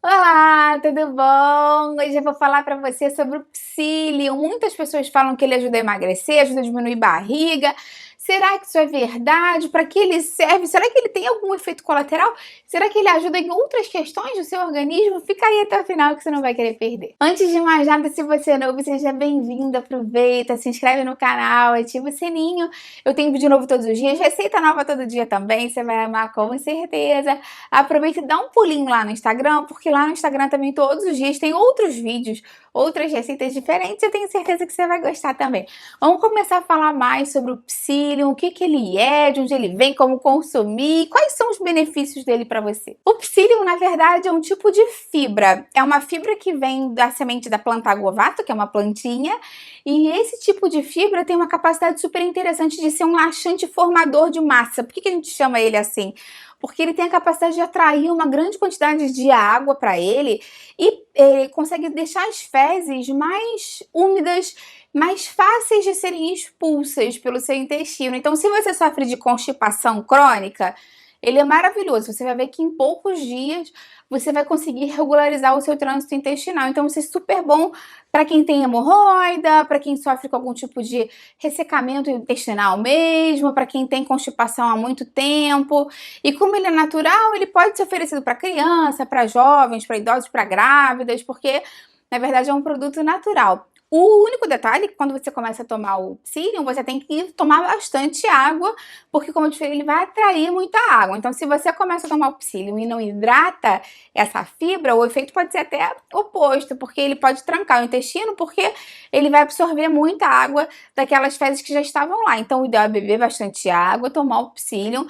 Olá, tudo bom? Hoje eu vou falar para você sobre o psyllium. Muitas pessoas falam que ele ajuda a emagrecer, ajuda a diminuir barriga. Será que isso é verdade? Para que ele serve? Será que ele tem algum efeito colateral? Será que ele ajuda em outras questões do seu organismo? Fica aí até o final que você não vai querer perder. Antes de mais nada, se você é novo, seja bem-vindo, aproveita, se inscreve no canal, ativa o sininho. Eu tenho vídeo novo todos os dias, receita nova todo dia também, você vai amar com certeza. Aproveita e dá um pulinho lá no Instagram, porque lá no Instagram também todos os dias tem outros vídeos, outras receitas diferentes, eu tenho certeza que você vai gostar também. Vamos começar a falar mais sobre o psyllium, o que ele é, de onde ele vem, como consumir, quais são os benefícios dele para você. O psyllium, na verdade, é um tipo de fibra, é uma fibra que vem da semente da planta agovato, que é uma plantinha, e esse tipo de fibra tem uma capacidade super interessante de ser um laxante formador de massa. Por que a gente chama ele assim? Porque ele tem a capacidade de atrair uma grande quantidade de água para ele e ele consegue deixar as fezes mais úmidas, mais fáceis de serem expulsas pelo seu intestino. Então, se você sofre de constipação crônica, ele é maravilhoso. Você vai ver que em poucos dias você vai conseguir regularizar o seu trânsito intestinal. Então, isso é super bom para quem tem hemorroida, para quem sofre com algum tipo de ressecamento intestinal mesmo, para quem tem constipação há muito tempo. E como ele é natural, ele pode ser oferecido para criança, para jovens, para idosos, para grávidas, porque na verdade é um produto natural. O único detalhe é que quando você começa a tomar o psyllium, você tem que tomar bastante água, porque como eu te falei, ele vai atrair muita água. Então, se você começa a tomar o psyllium e não hidrata essa fibra, o efeito pode ser até oposto, porque ele pode trancar o intestino, porque ele vai absorver muita água daquelas fezes que já estavam lá. Então, o ideal é beber bastante água, tomar o psyllium.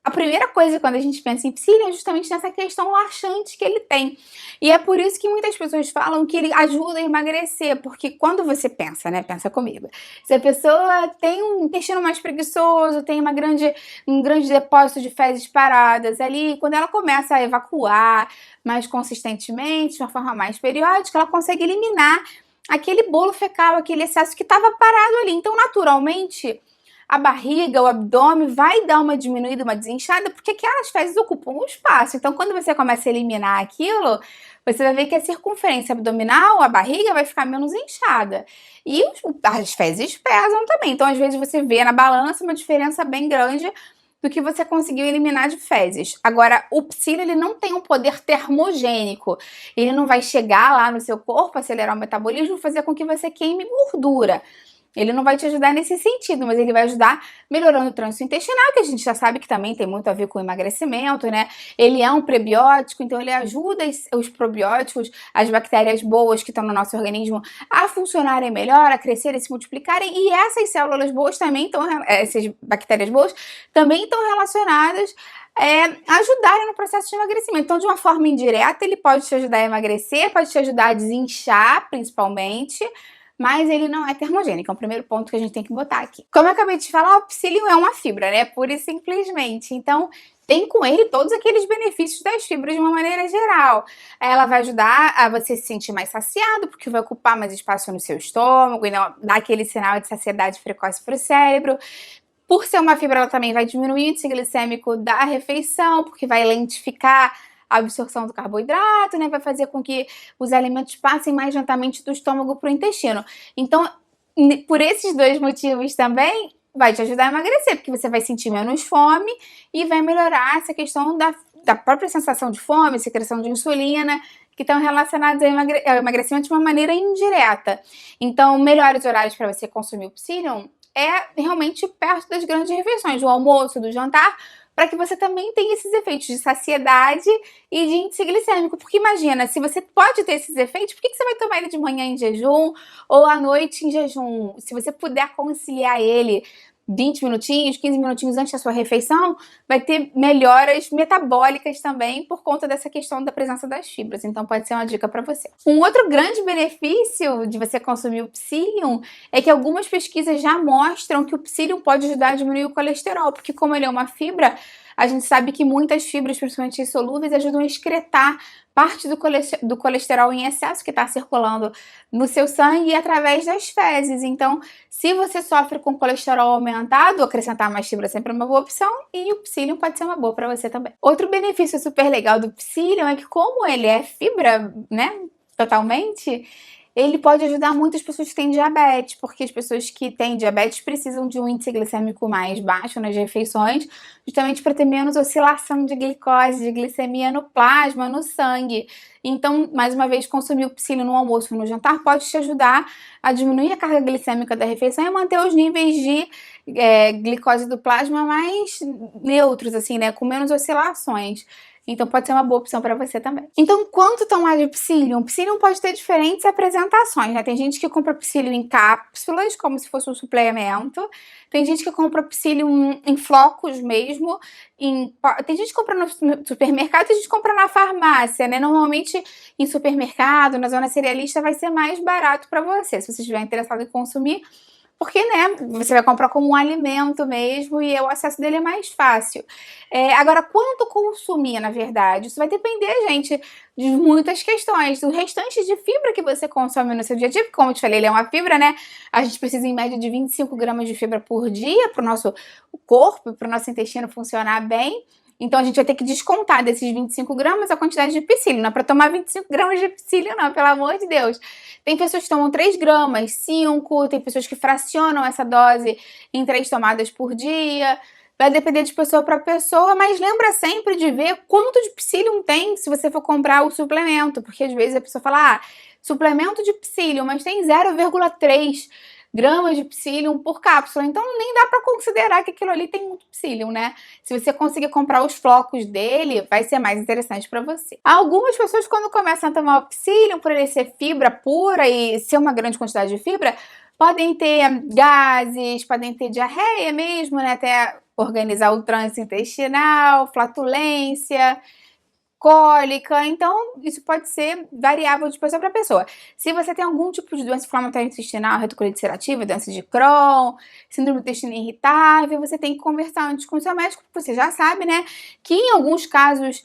A primeira coisa quando a gente pensa em psyllium é justamente nessa questão laxante que ele tem. E é por isso que muitas pessoas falam que ele ajuda a emagrecer, porque quando você pensa, né, pensa comigo, se a pessoa tem um intestino mais preguiçoso, tem um grande depósito de fezes paradas ali, quando ela começa a evacuar mais consistentemente, de uma forma mais periódica, ela consegue eliminar aquele bolo fecal, aquele excesso que estava parado ali. Então, naturalmente, a barriga, o abdômen vai dar uma diminuída, uma desinchada, porque aquelas fezes ocupam o espaço. Então, quando você começa a eliminar aquilo, você vai ver que a circunferência abdominal, a barriga, vai ficar menos inchada. E as fezes pesam também. Então, às vezes, você vê na balança uma diferença bem grande do que você conseguiu eliminar de fezes. Agora, o psyllium, ele não tem um poder termogênico. Ele não vai chegar lá no seu corpo, acelerar o metabolismo, fazer com que você queime gordura. Ele não vai te ajudar nesse sentido, mas ele vai ajudar melhorando o trânsito intestinal, que a gente já sabe que também tem muito a ver com emagrecimento, né? Ele é um prebiótico, então ele ajuda os probióticos, as bactérias boas que estão no nosso organismo a funcionarem melhor, a crescerem, a se multiplicarem, e essas células boas também estão, essas bactérias boas também estão relacionadas ajudarem no processo de emagrecimento. Então, de uma forma indireta, ele pode te ajudar a emagrecer, pode te ajudar a desinchar, principalmente, mas ele não é termogênico, é o primeiro ponto que a gente tem que botar aqui. Como eu acabei de falar, o psyllium é uma fibra, né? Pura e simplesmente. Então, tem com ele todos aqueles benefícios das fibras de uma maneira geral. Ela vai ajudar a você se sentir mais saciado, porque vai ocupar mais espaço no seu estômago e não dá aquele sinal de saciedade precoce para o cérebro. Por ser uma fibra, ela também vai diminuir o índice glicêmico da refeição, porque vai lentificar a absorção do carboidrato, né? Vai fazer com que os alimentos passem mais lentamente do estômago para o intestino. Então, por esses dois motivos também, vai te ajudar a emagrecer, porque você vai sentir menos fome e vai melhorar essa questão da própria sensação de fome, secreção de insulina, que estão relacionados ao emagrecimento de uma maneira indireta. Então, melhores horários para você consumir o psyllium é realmente perto das grandes refeições, do almoço, do jantar, para que você também tenha esses efeitos de saciedade e de índice glicêmico. Porque imagina, se você pode ter esses efeitos, por que você vai tomar ele de manhã em jejum ou à noite em jejum? Se você puder conciliar ele 20 minutinhos, 15 minutinhos antes da sua refeição, vai ter melhoras metabólicas também por conta dessa questão da presença das fibras. Então pode ser uma dica para você. Um outro grande benefício de você consumir o psyllium é que algumas pesquisas já mostram que o psyllium pode ajudar a diminuir o colesterol, porque como ele é uma fibra, a gente sabe que muitas fibras, principalmente insolúveis, ajudam a excretar parte do colesterol em excesso que está circulando no seu sangue através das fezes. Então, se você sofre com colesterol aumentado, acrescentar mais fibra sempre é uma boa opção, e o psyllium pode ser uma boa para você também. Outro benefício super legal do psyllium é que, como ele é fibra, né, totalmente, ele pode ajudar muitas pessoas que têm diabetes, porque as pessoas que têm diabetes precisam de um índice glicêmico mais baixo nas refeições, justamente para ter menos oscilação de glicose, de glicemia no plasma, no sangue. Então, mais uma vez, consumir o psyllium no almoço ou no jantar pode te ajudar a diminuir a carga glicêmica da refeição e manter os níveis de glicose do plasma mais neutros, assim, né, com menos oscilações. Então pode ser uma boa opção para você também. Então, quanto tomar de psyllium? Psyllium pode ter diferentes apresentações, né? Tem gente que compra psyllium em cápsulas, como se fosse um suplemento. Tem gente que compra psyllium em flocos mesmo. Tem gente que compra no supermercado, tem gente que compra na farmácia, né? Normalmente em supermercado, na zona cerealista, vai ser mais barato para você, se você estiver interessado em consumir. Porque, né, você vai comprar como um alimento mesmo e o acesso dele é mais fácil. Agora, quanto consumir, na verdade? Isso vai depender, gente, de muitas questões. Do restante de fibra que você consome no seu dia a dia, porque, como eu te falei, ele é uma fibra, né? A gente precisa, em média, de 25 gramas de fibra por dia para o nosso corpo, para o nosso intestino funcionar bem. Então, a gente vai ter que descontar desses 25 gramas a quantidade de psyllium. Não é para tomar 25 gramas de psyllium, não, pelo amor de Deus. Tem pessoas que tomam 3 gramas, 5, tem pessoas que fracionam essa dose em 3 tomadas por dia. Vai depender de pessoa para pessoa, mas lembra sempre de ver quanto de psyllium tem se você for comprar o suplemento. Porque às vezes a pessoa fala, suplemento de psyllium, mas tem 0,3 gramas de psyllium por cápsula, então nem dá para considerar que aquilo ali tem muito psyllium, né? Se você conseguir comprar os flocos dele, vai ser mais interessante para você. Algumas pessoas, quando começam a tomar o psyllium, por ele ser fibra pura e ser uma grande quantidade de fibra, podem ter gases, podem ter diarreia mesmo, né? Até organizar o trânsito intestinal, flatulência, cólica, então isso pode ser variável de pessoa para pessoa. Se você tem algum tipo de doença inflamatória intestinal, retocolite ulcerativa, doença de Crohn, síndrome do intestino irritável, você tem que conversar antes com o seu médico, porque você já sabe, né, que em alguns casos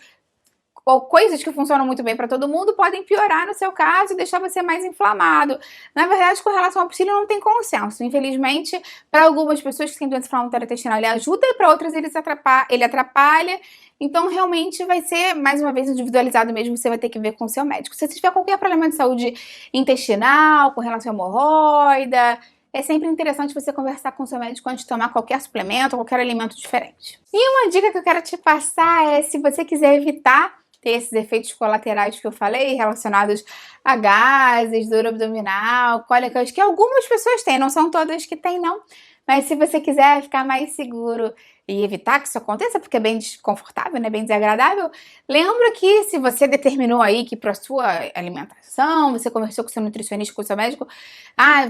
coisas que funcionam muito bem para todo mundo podem piorar no seu caso e deixar você mais inflamado. Na verdade, com relação ao psyllium, não tem consenso. Infelizmente, para algumas pessoas que têm doença inflamatória intestinal, ele ajuda, e para outras ele atrapalha. Então, realmente vai ser, mais uma vez, individualizado mesmo, você vai ter que ver com o seu médico. Se você tiver qualquer problema de saúde intestinal, com relação à hemorroida, é sempre interessante você conversar com o seu médico antes de tomar qualquer suplemento, qualquer alimento diferente. E uma dica que eu quero te passar é, se você quiser evitar ter esses efeitos colaterais que eu falei, relacionados a gases, dor abdominal, cólicas, que algumas pessoas têm, não são todas que têm, não. Mas se você quiser ficar mais seguro e evitar que isso aconteça, porque é bem desconfortável, né, bem desagradável, lembra que se você determinou aí que para sua alimentação, você conversou com seu nutricionista, com o seu médico,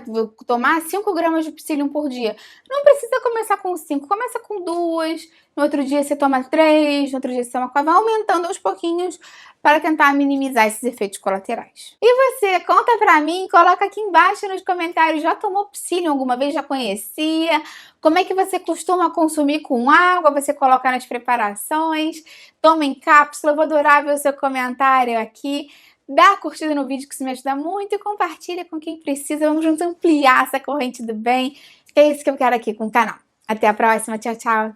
vou tomar 5 gramas de psyllium por dia. Não precisa começar com 5, começa com 2, no outro dia você toma 3, no outro dia você toma 4, vai aumentando aos pouquinhos para tentar minimizar esses efeitos colaterais. E você, conta pra mim, coloca aqui embaixo nos comentários, já tomou psyllium alguma vez, já conhecia? Como é que você costuma consumir com água? Você coloca nas preparações? Toma em cápsula? Eu vou adorar ver o seu comentário aqui. Dá a curtida no vídeo, que isso me ajuda muito, e compartilha com quem precisa. Vamos juntos ampliar essa corrente do bem. É isso que eu quero aqui com o canal. Até a próxima. Tchau, tchau.